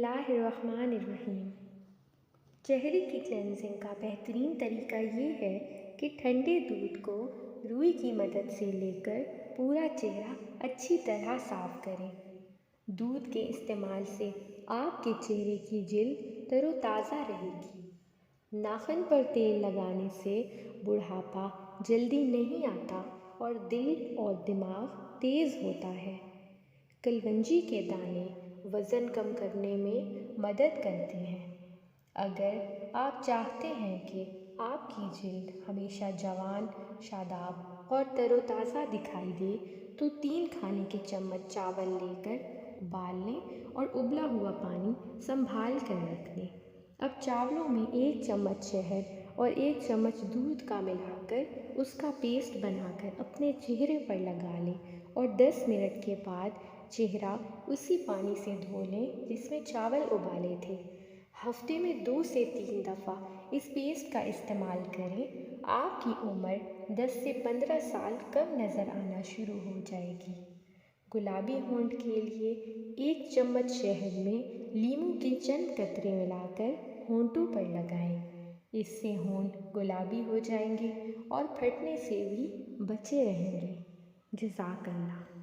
बिस्मिल्लाहिर्रहमानिर्रहीम। चेहरे की क्लेंजिंग का बेहतरीन तरीका ये है कि ठंडे दूध को रुई की मदद से लेकर पूरा चेहरा अच्छी तरह साफ करें। दूध के इस्तेमाल से आपके चेहरे की जिल्द तरोताज़ा रहेगी। नाखून पर तेल लगाने से बुढ़ापा जल्दी नहीं आता और दिल और दिमाग तेज़ होता है। कलवंजी के दाने वज़न कम करने में मदद करते हैं। अगर आप चाहते हैं कि आपकी जिल्द हमेशा जवान, शादाब और तरोताज़ा दिखाई दे तो 3 खाने के चम्मच चावल लेकर उबाल लें और उबला हुआ पानी संभाल कर रख लें। अब चावलों में 1 चम्मच शहद और 1 चम्मच दूध का मिलाकर उसका पेस्ट बनाकर अपने चेहरे पर लगा लें और 10 मिनट के बाद चेहरा उसी पानी से धो लें जिसमें चावल उबाले थे। हफ्ते में 2 से 3 दफ़ा इस पेस्ट का इस्तेमाल करें। आपकी उम्र 10 से 15 साल कम नज़र आना शुरू हो जाएगी। गुलाबी होंठ के लिए 1 चम्मच शहद में नींबू के चंद कतरे मिलाकर होंठों पर लगाएं। इससे होंठ गुलाबी हो जाएंगे और फटने से भी बचे रहेंगे। जज़ाकल्लाह।